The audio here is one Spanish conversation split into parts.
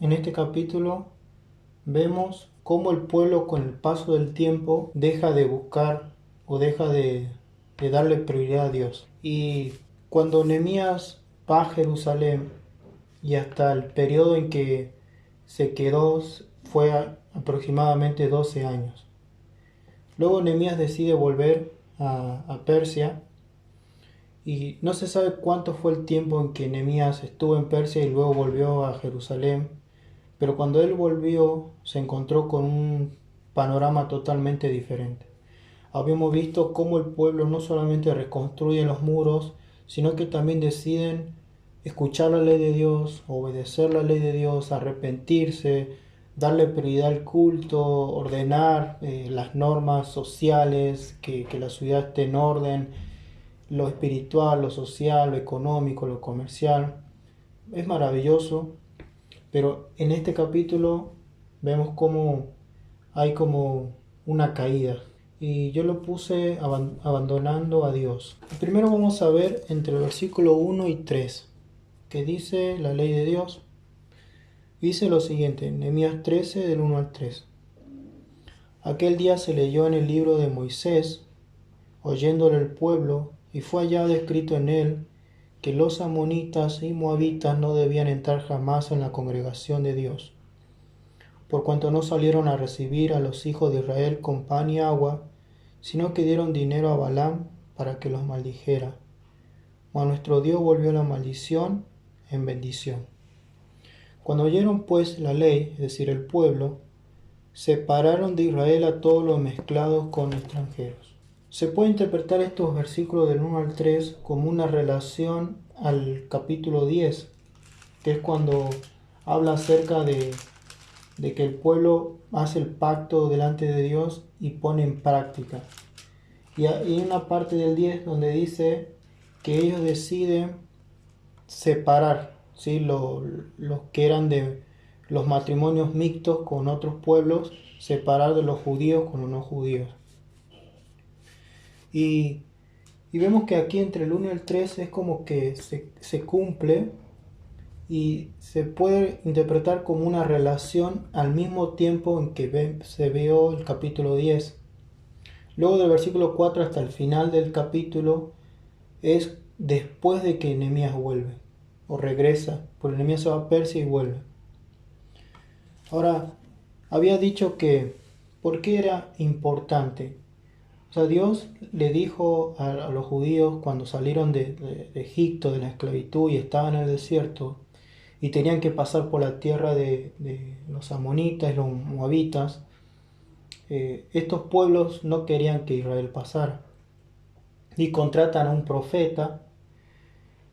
En este capítulo vemos cómo el pueblo con el paso del tiempo deja de buscar o deja de darle prioridad a Dios. Y cuando Nehemías va a Jerusalén y hasta el periodo en que se quedó fue aproximadamente 12 años. Luego Nehemías decide volver a Persia y no se sabe cuánto fue el tiempo en que Nehemías estuvo en Persia y luego volvió a Jerusalén. Pero cuando él volvió, se encontró con un panorama totalmente diferente. Habíamos visto cómo el pueblo no solamente reconstruye los muros, sino que también deciden escuchar la ley de Dios, obedecer la ley de Dios, arrepentirse, darle prioridad al culto, ordenar las normas sociales, que la ciudad esté en orden, lo espiritual, lo social, lo económico, lo comercial. Es maravilloso. Pero en este capítulo vemos cómo hay como una caída. Y yo lo puse abandonando a Dios. Primero vamos a ver entre el versículo 1 y 3, que dice la ley de Dios. Dice lo siguiente, Nehemías 13 del 1 al 3. Aquel día se leyó en el libro de Moisés, oyéndole el pueblo, y fue hallado escrito en él que los amonitas y moabitas no debían entrar jamás en la congregación de Dios, por cuanto no salieron a recibir a los hijos de Israel con pan y agua, sino que dieron dinero a Balaam para que los maldijera. Mas nuestro Dios volvió la maldición en bendición. Cuando oyeron pues la ley, es decir, el pueblo, separaron de Israel a todos los mezclados con extranjeros. Se puede interpretar estos versículos del 1 al 3 como una relación al capítulo 10, que es cuando habla acerca de que el pueblo hace el pacto delante de Dios y pone en práctica. Y hay una parte del 10 donde dice que ellos deciden separar, ¿sí? Los que eran de los matrimonios mixtos con otros pueblos, separar de los judíos con los no judíos. Y, y vemos que aquí entre el 1 y el 3 es como que se cumple y se puede interpretar como una relación al mismo tiempo en que se vio el capítulo 10. Luego del versículo 4 hasta el final del capítulo es después de que Nehemías vuelve o regresa, porque Nehemías se va a Persia y vuelve. Ahora, había dicho que, ¿por qué era importante? O sea, Dios le dijo a los judíos cuando salieron de Egipto, de la esclavitud y estaban en el desierto, y tenían que pasar por la tierra de los amonitas y los moabitas, estos pueblos no querían que Israel pasara. Y contratan a un profeta,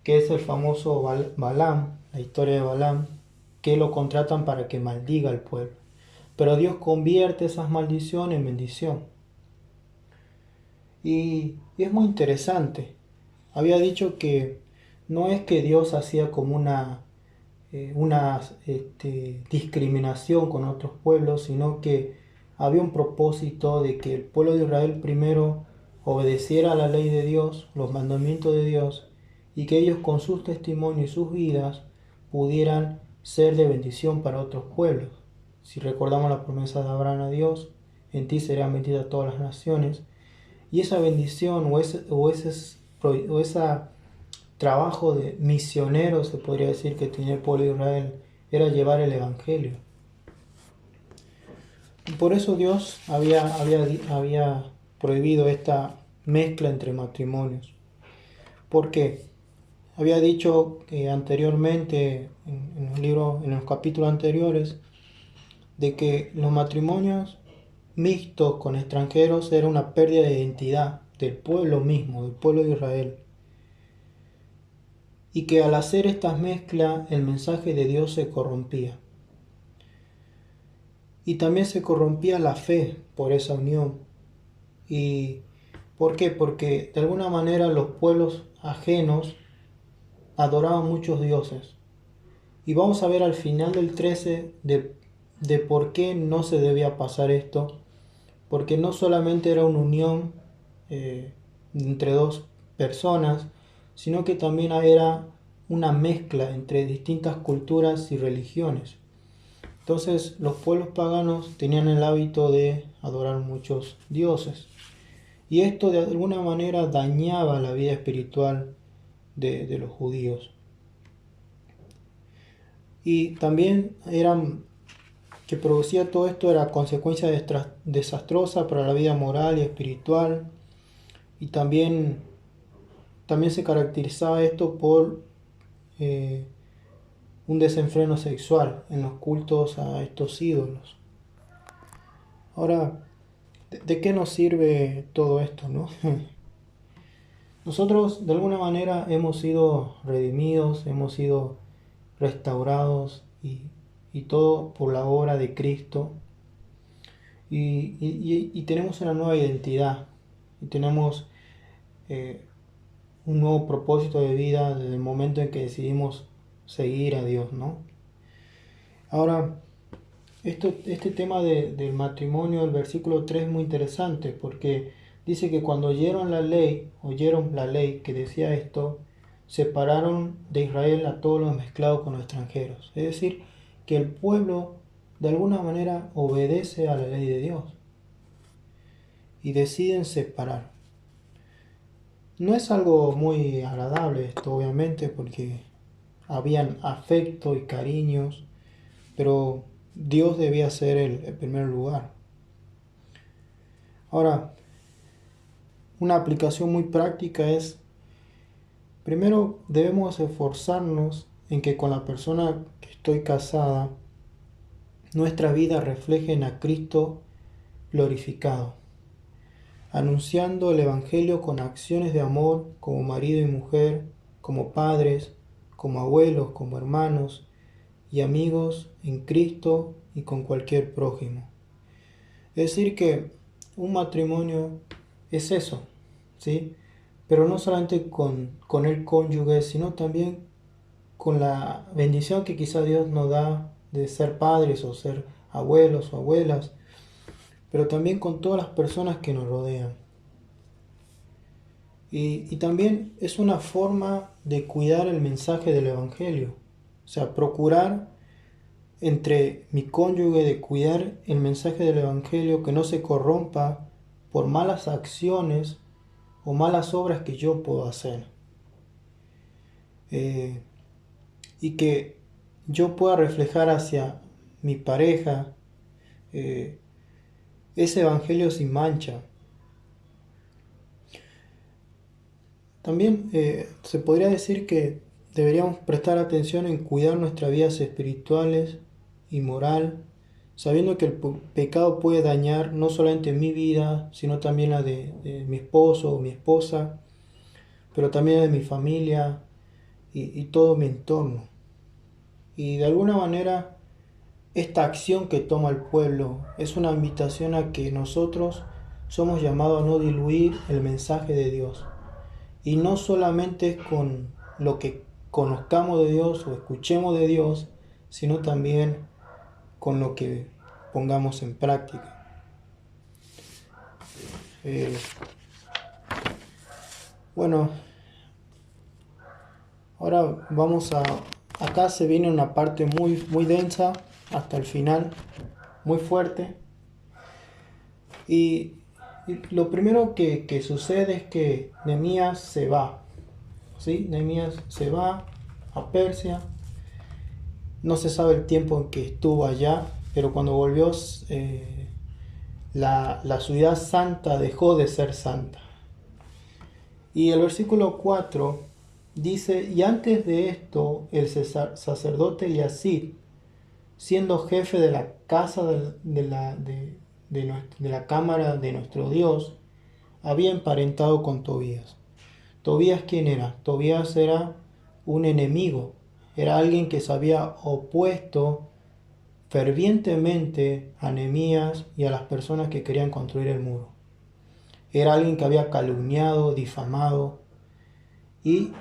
que es el famoso Balaam, la historia de Balaam, que lo contratan para que maldiga al pueblo. Pero Dios convierte esas maldiciones en bendición. Y es muy interesante. Había dicho que no es que Dios hacía como una discriminación con otros pueblos, sino que había un propósito de que el pueblo de Israel primero obedeciera a la ley de Dios, los mandamientos de Dios, y que ellos con sus testimonios y sus vidas pudieran ser de bendición para otros pueblos. Si recordamos la promesa de Abraham a Dios, en ti serán benditas todas las naciones, y esa bendición o esa trabajo de misionero, se podría decir, que tenía el pueblo de Israel, era llevar el Evangelio. Y por eso Dios había prohibido esta mezcla entre matrimonios. ¿Por qué? Había dicho que anteriormente, en los capítulos anteriores, de que los matrimonios mixtos con extranjeros era una pérdida de identidad del pueblo mismo, del pueblo de Israel. Y que al hacer estas mezclas el mensaje de Dios se corrompía. Y también se corrompía la fe por esa unión. ¿Y por qué? Porque de alguna manera los pueblos ajenos adoraban muchos dioses. Y vamos a ver al final del 13 de por qué no se debía pasar esto. Porque no solamente era una unión entre dos personas, sino que también era una mezcla entre distintas culturas y religiones. Entonces los pueblos paganos tenían el hábito de adorar muchos dioses. Y esto de alguna manera dañaba la vida espiritual de los judíos. Y también que producía todo esto era consecuencia desastrosa para la vida moral y espiritual. Y también se caracterizaba esto por un desenfreno sexual en los cultos a estos ídolos. Ahora, ¿de qué nos sirve todo esto, no? Nosotros de alguna manera hemos sido redimidos, hemos sido restaurados y todo por la obra de Cristo. Y tenemos una nueva identidad y tenemos un nuevo propósito de vida desde el momento en que decidimos seguir a Dios, ¿no? Ahora, este tema del matrimonio, el versículo 3 es muy interesante porque dice que cuando oyeron la ley que decía esto, separaron de Israel a todos los mezclados con los extranjeros. Es decir, que el pueblo de alguna manera obedece a la ley de Dios y deciden separar. No es algo muy agradable esto, obviamente, porque habían afecto y cariños, pero Dios debía ser el primer lugar. Ahora, una aplicación muy práctica es, primero debemos esforzarnos en que con la persona que estoy casada, nuestra vida refleje a Cristo glorificado, anunciando el Evangelio con acciones de amor como marido y mujer, como padres, como abuelos, como hermanos y amigos en Cristo y con cualquier prójimo. Es decir que un matrimonio es eso, ¿sí? Pero no solamente con el cónyuge, sino también con la bendición que quizá Dios nos da de ser padres o ser abuelos o abuelas, pero también con todas las personas que nos rodean. Y también es una forma de cuidar el mensaje del Evangelio, o sea, procurar entre mi cónyuge de cuidar el mensaje del Evangelio que no se corrompa por malas acciones o malas obras que yo puedo hacer. Y que yo pueda reflejar hacia mi pareja ese Evangelio sin mancha. También se podría decir que deberíamos prestar atención en cuidar nuestras vidas espirituales y moral, sabiendo que el pecado puede dañar no solamente mi vida, sino también la de mi esposo o mi esposa, pero también de mi familia y todo mi entorno. Y de alguna manera, esta acción que toma el pueblo es una invitación a que nosotros somos llamados a no diluir el mensaje de Dios. Y no solamente con lo que conozcamos de Dios o escuchemos de Dios, sino también con lo que pongamos en práctica. Bueno, ahora acá se viene una parte muy, muy densa hasta el final, muy fuerte. Y lo primero que sucede es que Nehemías se va. ¿Sí? Nehemías se va a Persia. No se sabe el tiempo en que estuvo allá, pero cuando volvió la ciudad santa dejó de ser santa. Y el versículo 4 dice, y antes de esto el sacerdote Eliasib, siendo jefe de la casa de la cámara de nuestro Dios, había emparentado con Tobías. ¿Tobías quién era? Tobías era un enemigo, era alguien que se había opuesto fervientemente a Nehemías y a las personas que querían construir el muro. Era alguien que había calumniado, difamado, y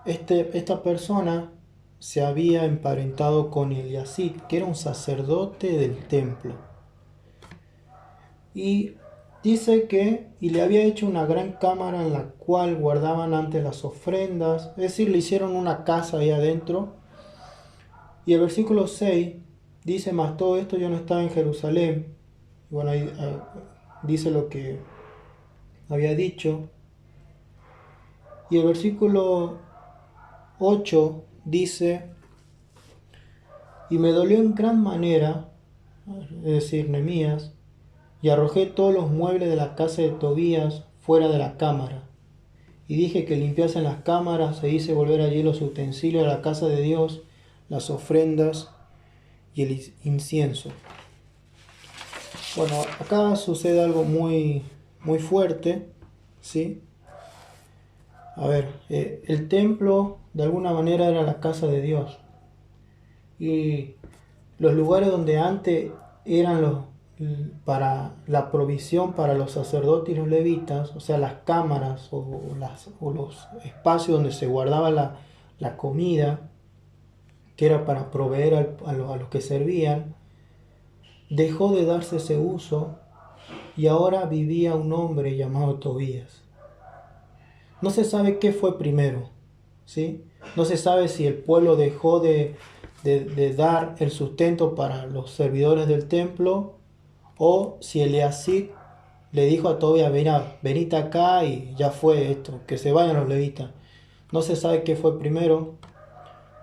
esta persona se había emparentado con Eliasib, que era un sacerdote del templo. Y dice y le había hecho una gran cámara en la cual guardaban antes las ofrendas, es decir, le hicieron una casa ahí adentro. Y el versículo 6 Dice, más todo esto yo no estaba en Jerusalén. Bueno, ahí dice lo que había dicho. Y el versículo 8 dice, y me dolió en gran manera, es decir, Nehemías, y arrojé todos los muebles de la casa de Tobías fuera de la cámara. Y dije que limpiasen las cámaras e hice volver allí los utensilios de la casa de Dios, las ofrendas y el incienso. Bueno, acá sucede algo muy fuerte, ¿sí? A ver, el templo de alguna manera era la casa de Dios. Y los lugares donde antes eran para la provisión para los sacerdotes y los levitas, o sea, las cámaras o los espacios donde se guardaba la comida, que era para proveer a los que servían, dejó de darse ese uso y ahora vivía un hombre llamado Tobías. No se sabe qué fue primero, ¿sí? No se sabe si el pueblo dejó de dar el sustento para los servidores del templo o si Eliasib le dijo a Tobías, venite acá y ya fue esto, que se vayan los levitas. No se sabe qué fue primero,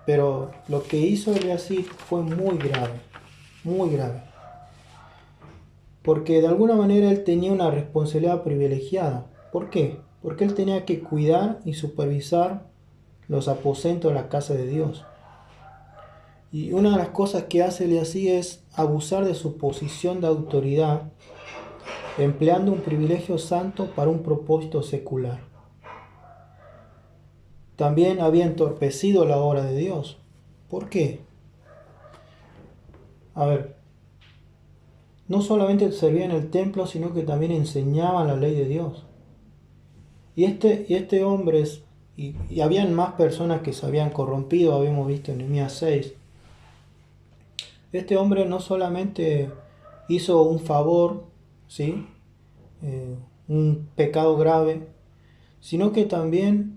pero lo que hizo Eliasib fue muy grave, muy grave. Porque de alguna manera él tenía una responsabilidad privilegiada. ¿Por qué? Porque él tenía que cuidar y supervisar los aposentos de la casa de Dios. Y una de las cosas que hace Eliasib es abusar de su posición de autoridad, empleando un privilegio santo para un propósito secular. También había entorpecido la obra de Dios. ¿Por qué? A ver, no solamente servía en el templo, sino que también enseñaba la ley de Dios. Y este hombre, y habían más personas que se habían corrompido, habíamos visto en Nehemías 6. Este hombre no solamente hizo un favor, ¿sí? Un pecado grave, sino que también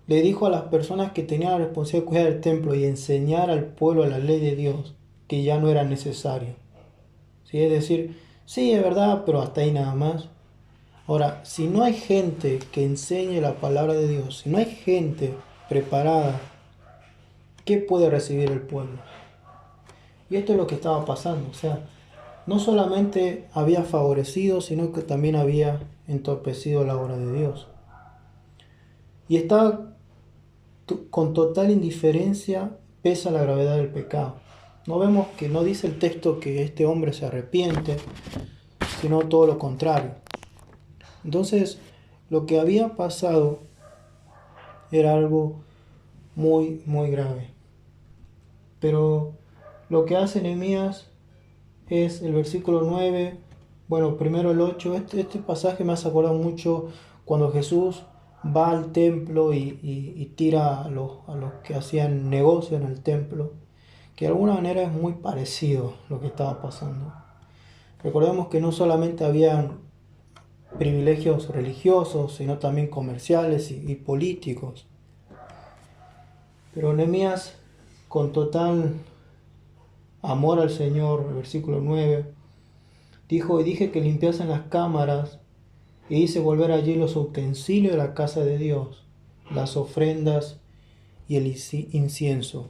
le dijo a las personas que tenían la responsabilidad de cuidar el templo y enseñar al pueblo la ley de Dios, que ya no era necesario. ¿Sí? Es decir, sí, es verdad, pero hasta ahí nada más. Ahora, si no hay gente que enseñe la palabra de Dios, si no hay gente preparada, ¿qué puede recibir el pueblo? Y esto es lo que estaba pasando. O sea, no solamente había favorecido, sino que también había entorpecido la obra de Dios. Y estaba con total indiferencia pese a la gravedad del pecado. No vemos que no dice el texto que este hombre se arrepiente, sino todo lo contrario. Entonces, lo que había pasado era algo muy grave. Pero lo que hace Nehemías es el versículo 9, bueno, primero el 8. Este pasaje me hace acordar mucho cuando Jesús va al templo y tira a los que hacían negocio en el templo, que de alguna manera es muy parecido lo que estaba pasando. Recordemos que no solamente habían privilegios religiosos, sino también comerciales y políticos. Pero Nehemías, con total amor al Señor, el versículo 9, dijo, y dije que limpiasen las cámaras, e hice volver allí los utensilios de la casa de Dios, las ofrendas y el incienso.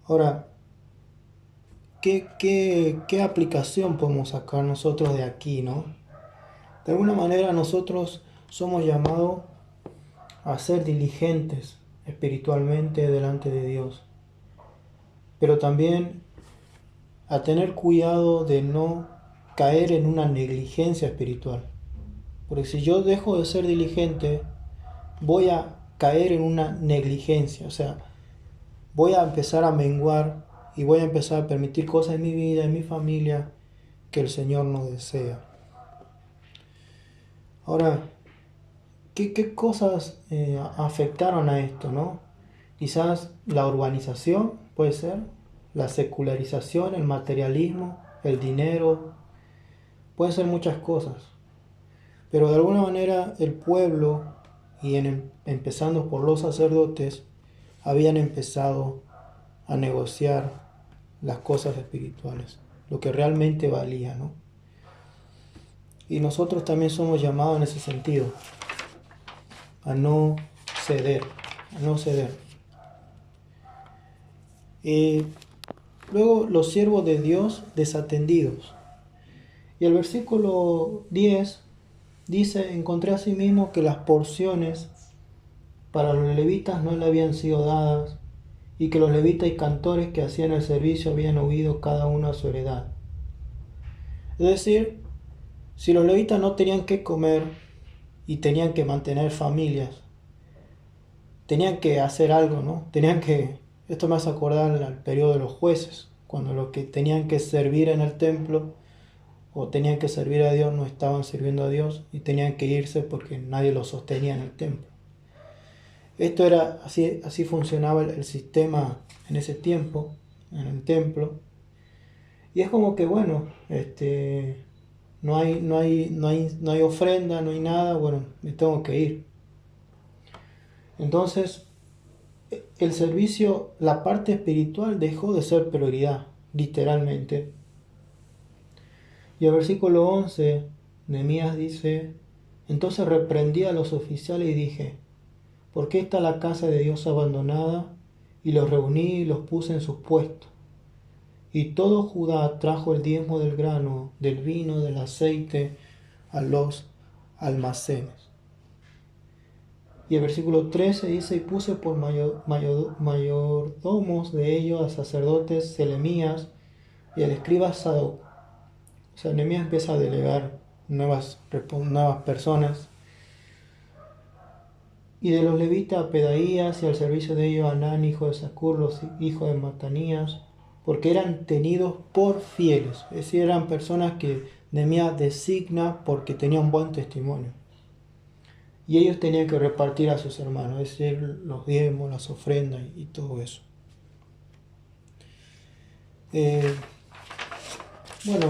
Ahora, ¿qué aplicación podemos sacar nosotros de aquí, no? De alguna manera nosotros somos llamados a ser diligentes espiritualmente delante de Dios, pero también a tener cuidado de no caer en una negligencia espiritual. Porque si yo dejo de ser diligente, voy a caer en una negligencia, o sea, voy a empezar a menguar y voy a empezar a permitir cosas en mi vida, en mi familia, que el Señor no desea. Ahora, ¿qué cosas afectaron a esto, no? Quizás la urbanización, puede ser, la secularización, el materialismo, el dinero, pueden ser muchas cosas. Pero de alguna manera el pueblo, y empezando por los sacerdotes, habían empezado a negociar las cosas espirituales, lo que realmente valía, ¿no? Y nosotros también somos llamados en ese sentido, a no ceder, a no ceder. Luego los siervos de Dios desatendidos. Y el versículo 10 dice: encontré asimismo que las porciones para los levitas no le habían sido dadas, y que los levitas y cantores que hacían el servicio habían huido cada uno a su heredad. Es decir, si los levitas no tenían que comer y tenían que mantener familias, tenían que hacer algo, ¿no? Esto me hace acordar al periodo de los jueces, cuando los que tenían que servir en el templo o tenían que servir a Dios no estaban sirviendo a Dios y tenían que irse porque nadie los sostenía en el templo. Esto era así funcionaba el sistema en ese tiempo, en el templo. Y es como que bueno, no hay ofrenda, no hay nada, bueno, me tengo que ir. Entonces, el servicio, la parte espiritual dejó de ser prioridad, literalmente. Y el versículo 11, Nehemías dice: entonces reprendí a los oficiales y dije: ¿por qué está la casa de Dios abandonada? Y los reuní y los puse en sus puestos. Y todo Judá trajo el diezmo del grano, del vino, del aceite a los almacenes. Y el versículo 13 dice: y puse por mayordomos de ellos a sacerdotes Selemías y al escriba Sadoc. O sea, Nehemías empieza a delegar nuevas personas. Y de los levitas a Pedaías, y al servicio de ellos a Anán, hijo de Zacur, los hijos de Matanías, porque eran tenidos por fieles. Es decir, eran personas que Nehemías designa porque tenían buen testimonio. Y ellos tenían que repartir a sus hermanos, es decir, los diezmos, las ofrendas y todo eso. Bueno,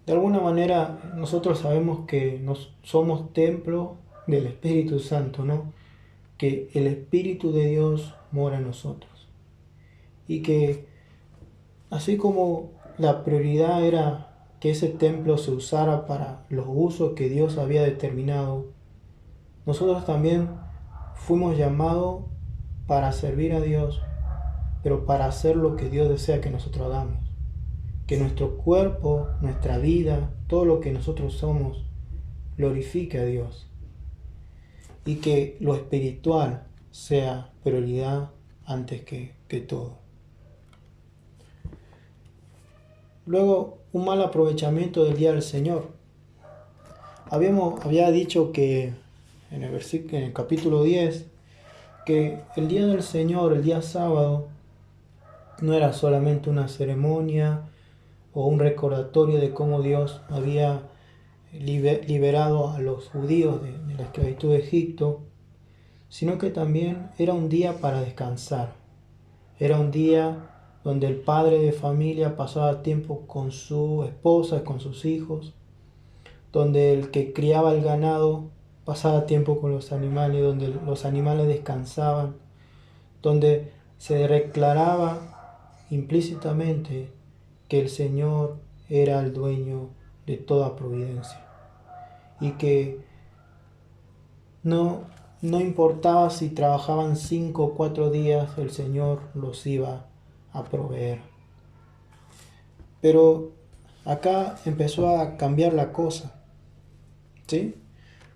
de alguna manera nosotros sabemos que somos templo del Espíritu Santo, ¿no? Que el Espíritu de Dios mora en nosotros. Y que así como la prioridad era que ese templo se usara para los usos que Dios había determinado, nosotros también fuimos llamados para servir a Dios, pero para hacer lo que Dios desea que nosotros hagamos. Que nuestro cuerpo, nuestra vida, todo lo que nosotros somos, glorifique a Dios. Y que lo espiritual sea prioridad antes que todo. Luego, un mal aprovechamiento del día del Señor. Había dicho que en el capítulo 10, que el día del Señor, el día sábado, no era solamente una ceremonia o un recordatorio de cómo Dios había liberado a los judíos de la esclavitud de Egipto, sino que también era un día para descansar. Era un día donde el padre de familia pasaba tiempo con su esposa, con sus hijos, donde el que criaba el ganado pasaba tiempo con los animales, donde los animales descansaban, donde se declaraba implícitamente que el Señor era el dueño de toda providencia y que no importaba si trabajaban 5 o 4 días, el Señor los iba a proveer. Pero acá empezó a cambiar la cosa, ¿sí?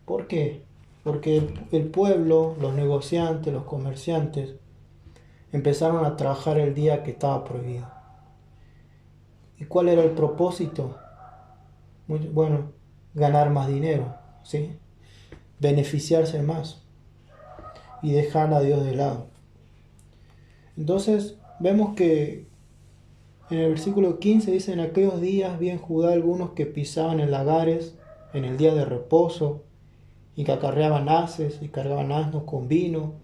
¿Por qué? Porque el pueblo, los negociantes, los comerciantes, empezaron a trabajar el día que estaba prohibido. ¿Y cuál era el propósito? Bueno, ganar más dinero, ¿sí? Beneficiarse más y dejar a Dios de lado. Entonces vemos que en el versículo 15 dice: en aquellos días vi en Judá algunos que pisaban en lagares en el día de reposo, y que acarreaban haces y cargaban asnos con vino,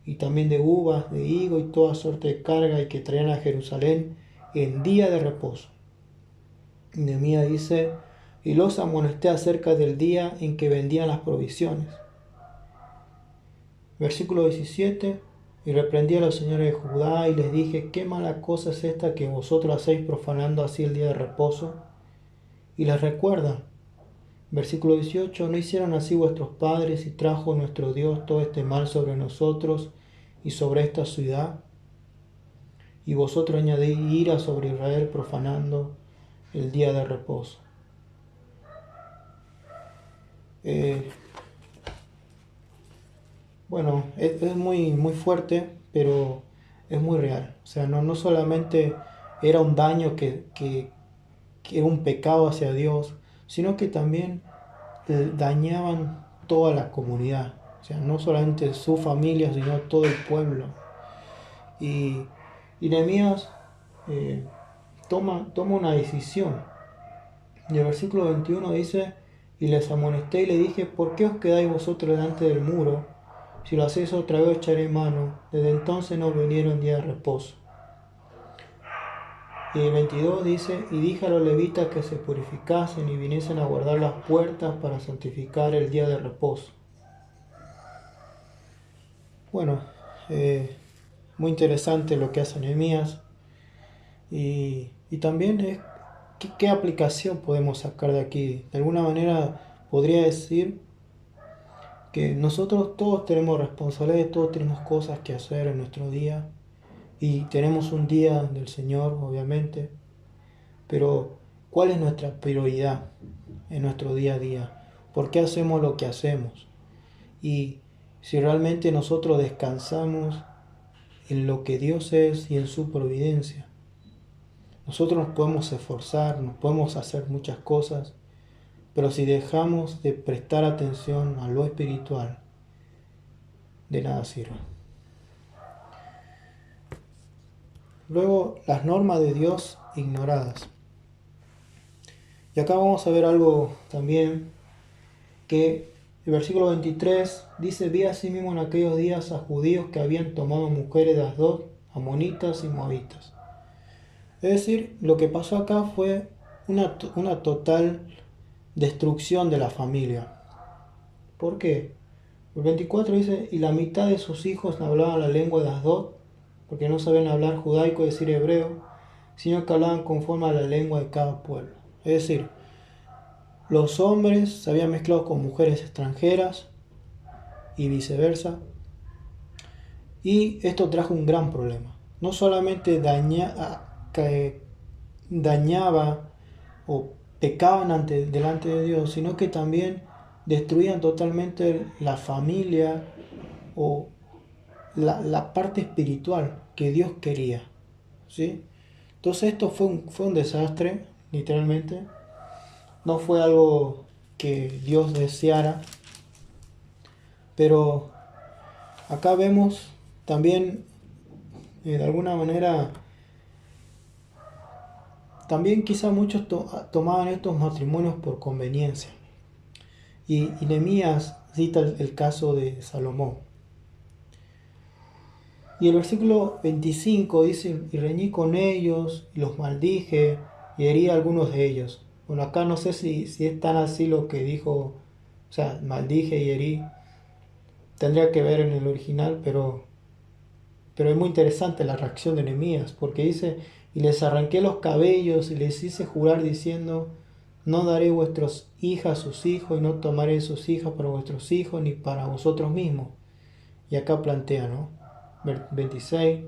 y también de uvas, de higo y toda suerte de carga, y que traían a Jerusalén en día de reposo. Y Nehemías dice: y los amonesté acerca del día en que vendían las provisiones. Versículo 17: Y reprendí a los señores de Judá y les dije, ¿qué mala cosa es esta que vosotros hacéis profanando así el día de reposo? Y les recuerda, versículo 18, ¿no hicieron así vuestros padres y trajo nuestro Dios todo este mal sobre nosotros y sobre esta ciudad? Y vosotros añadís ira sobre Israel profanando el día de reposo. Bueno, es muy fuerte, pero es muy real. O sea, no solamente era un daño que era un pecado hacia Dios, sino que también dañaban toda la comunidad. O sea, no solamente su familia, sino todo el pueblo. Y Nehemías toma una decisión. Y el versículo 21 dice, y les amonesté y le dije, ¿por qué os quedáis vosotros delante del muro? Si lo hacéis otra vez echaré mano. Desde entonces no vinieron día de reposo. Y el 22 dice, y dije a los levitas que se purificasen y viniesen a guardar las puertas para santificar el día de reposo. Bueno, muy interesante lo que hace Nehemías. Y también es ¿qué aplicación podemos sacar de aquí? De alguna manera podría decir que nosotros todos tenemos responsabilidades, todos tenemos cosas que hacer en nuestro día y tenemos un día del Señor, obviamente, pero ¿cuál es nuestra prioridad en nuestro día a día? ¿Por qué hacemos lo que hacemos? Y si realmente nosotros descansamos en lo que Dios es y en su providencia. Nosotros nos podemos esforzar, nos podemos hacer muchas cosas, pero si dejamos de prestar atención a lo espiritual, de nada sirve. Luego, las normas de Dios ignoradas. Y acá vamos a ver algo también que el versículo 23 dice, vi asimismo en aquellos días a judíos que habían tomado mujeres de Asdod, amonitas y moabitas. Es decir, lo que pasó acá fue una total destrucción de la familia. ¿Por qué? El 24 dice, y la mitad de sus hijos no hablaban la lengua de Asdod, porque no sabían hablar judaico, es decir, hebreo, sino que hablaban conforme a la lengua de cada pueblo. Es decir, los hombres se habían mezclado con mujeres extranjeras y viceversa, y esto trajo un gran problema. No solamente dañaba o pecaban delante de Dios, sino que también destruían totalmente la familia o la parte espiritual que Dios quería, ¿sí? Entonces esto fue un desastre, literalmente. No fue algo que Dios deseara, pero acá vemos también, de alguna manera, también quizá muchos tomaban estos matrimonios por conveniencia. Y Nehemías cita el caso de Salomón. Y el versículo 25 dice, y reñí con ellos, y los maldije, y herí a algunos de ellos. Bueno, acá no sé si es tan así lo que dijo, o sea, maldije y herí. Tendría que ver en el original, pero es muy interesante la reacción de Nehemías, porque dice, y les arranqué los cabellos y les hice jurar diciendo, no daré vuestras hijas a sus hijos, y no tomaré sus hijas para vuestros hijos, ni para vosotros mismos. Y acá plantea, ¿no? 26.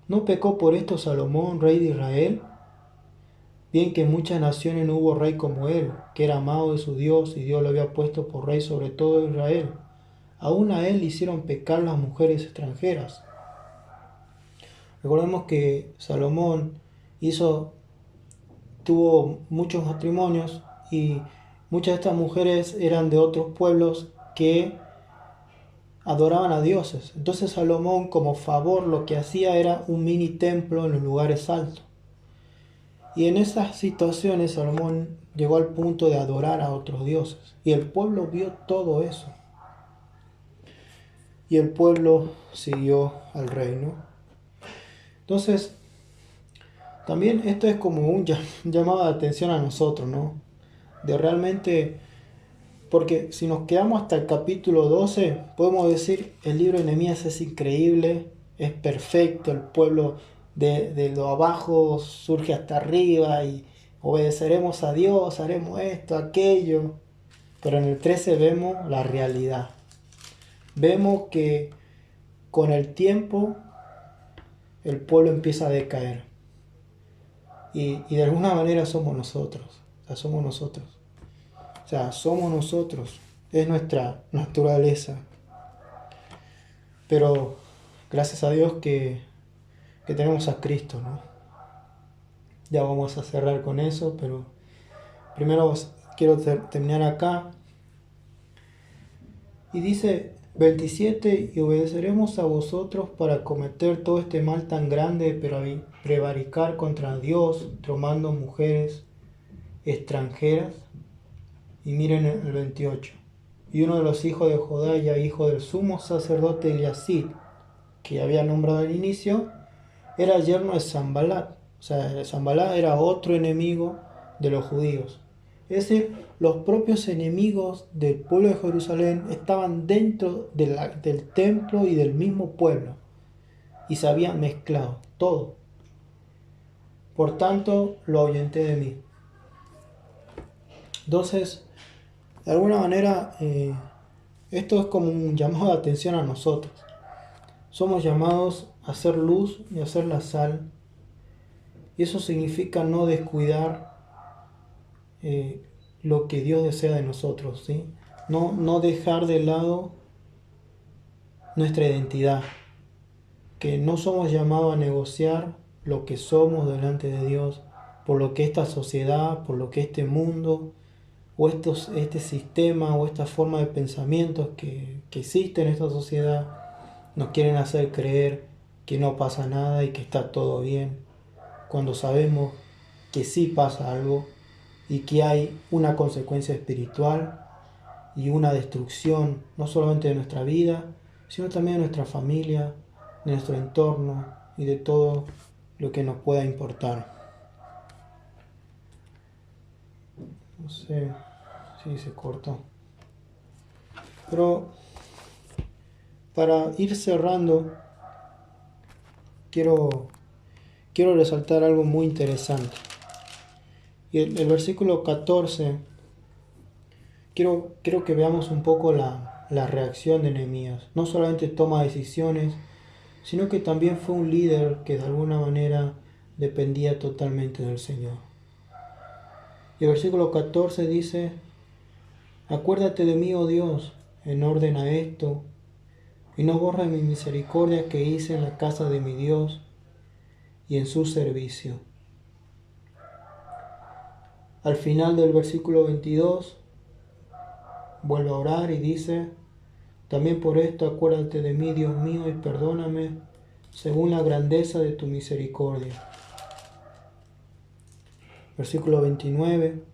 ¿No pecó por esto Salomón, rey de Israel? Bien que en muchas naciones no hubo rey como él, que era amado de su Dios, y Dios lo había puesto por rey sobre todo Israel. Aún a él le hicieron pecar las mujeres extranjeras. Recordemos que Salomón tuvo muchos matrimonios y muchas de estas mujeres eran de otros pueblos que adoraban a dioses. Entonces Salomón, como favor, lo que hacía era un mini templo en los lugares altos. Y en esas situaciones Salomón llegó al punto de adorar a otros dioses. Y el pueblo vio todo eso. Y el pueblo siguió al reino. Entonces, también esto es como un llamado de atención a nosotros, ¿no? De realmente Porque si nos quedamos hasta el capítulo 12, podemos decir, el libro de Nehemías es increíble, es perfecto, el pueblo de lo abajo surge hasta arriba y obedeceremos a Dios, haremos esto, aquello. Pero en el 13 vemos la realidad. Vemos que con el tiempo el pueblo empieza a decaer. Y de alguna manera somos nosotros. O sea, somos nosotros. O sea, somos nosotros. Es nuestra naturaleza. Pero gracias a Dios que tenemos a Cristo, ¿no? Ya vamos a cerrar con eso, pero primero quiero terminar acá. Y dice 27, y obedeceremos a vosotros para cometer todo este mal tan grande, pero prevaricar contra Dios, tomando mujeres extranjeras. Y miren el 28. Y uno de los hijos de Jodaya, hijo del sumo sacerdote Eliasib, que había nombrado al inicio, era yerno de Sanbalat. O sea, Sanbalat era otro enemigo de los judíos. Es decir, los propios enemigos del pueblo de Jerusalén estaban dentro del templo y del mismo pueblo. Y se habían mezclado todo. Por tanto, lo ahuyenté de mí. Entonces, de alguna manera, esto es como un llamado de atención a nosotros. Somos llamados a hacer luz y a hacer la sal. Y eso significa no descuidar lo que Dios desea de nosotros, ¿sí? No dejar de lado nuestra identidad. Que no somos llamados a negociar lo que somos delante de Dios por lo que esta sociedad, por lo que este mundo o este sistema o esta forma de pensamientos que existe en esta sociedad nos quieren hacer creer que no pasa nada y que está todo bien, cuando sabemos que sí pasa algo y que hay una consecuencia espiritual y una destrucción no solamente de nuestra vida, sino también de nuestra familia, de nuestro entorno y de todo lo que nos pueda importar. No sé si se cortó. Pero para ir cerrando, quiero resaltar algo muy interesante. Y el versículo 14, quiero que veamos un poco la reacción de Nehemías. No solamente toma decisiones, sino que también fue un líder que de alguna manera dependía totalmente del Señor. Y el versículo 14 dice: acuérdate de mí, oh Dios, en orden a esto, y no borres mi misericordia que hice en la casa de mi Dios y en su servicio. Al final del versículo 22, vuelve a orar y dice: también por esto acuérdate de mí, Dios mío, y perdóname según la grandeza de tu misericordia. Versículo 29.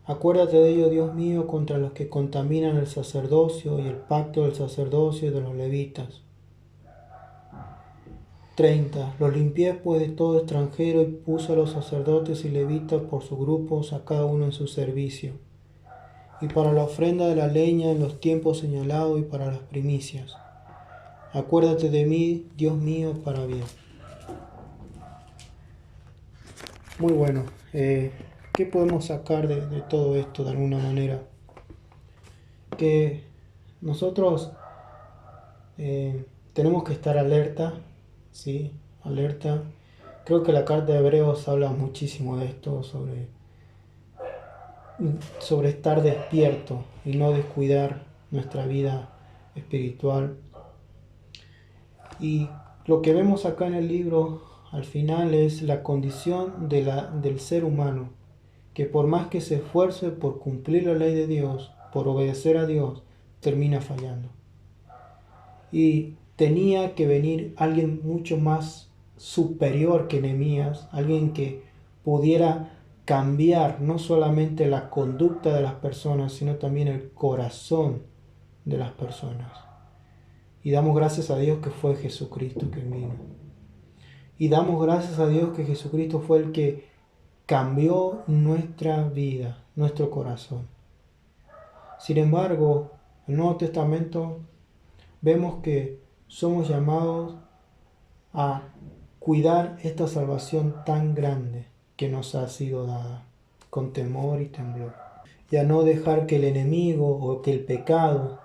Acuérdate de ello, Dios mío, contra los que contaminan el sacerdocio y el pacto del sacerdocio y de los levitas. 30. Los limpié pues de todo extranjero y puse a los sacerdotes y levitas por sus grupos, a cada uno en su servicio. Y para la ofrenda de la leña en los tiempos señalados y para las primicias. Acuérdate de mí, Dios mío, para bien. Muy bueno. ¿Qué podemos sacar de todo esto de alguna manera? Que nosotros tenemos que estar alerta, ¿sí? Alerta. Creo que la carta de Hebreos habla muchísimo de esto, sobre estar despierto y no descuidar nuestra vida espiritual. Y lo que vemos acá en el libro al final es la condición del ser humano, que por más que se esfuerce por cumplir la ley de Dios, por obedecer a Dios, termina fallando. Y tenía que venir alguien mucho más superior que Nehemías, alguien que pudiera cambiar no solamente la conducta de las personas, sino también el corazón de las personas. Y damos gracias a Dios que fue Jesucristo que vino. Y damos gracias a Dios que Jesucristo fue el que cambió nuestra vida, nuestro corazón. Sin embargo, en el Nuevo Testamento vemos que somos llamados a cuidar esta salvación tan grande que nos ha sido dada, con temor y temblor, y a no dejar que el enemigo o que el pecado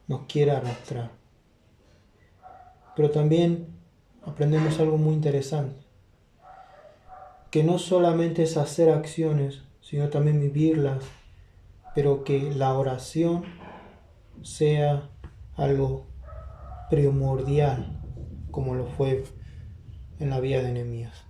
nos quiera arrastrar. Pero también aprendemos algo muy interesante, que no solamente es hacer acciones, sino también vivirlas, pero que la oración sea algo primordial, como lo fue en la vida de Nehemías.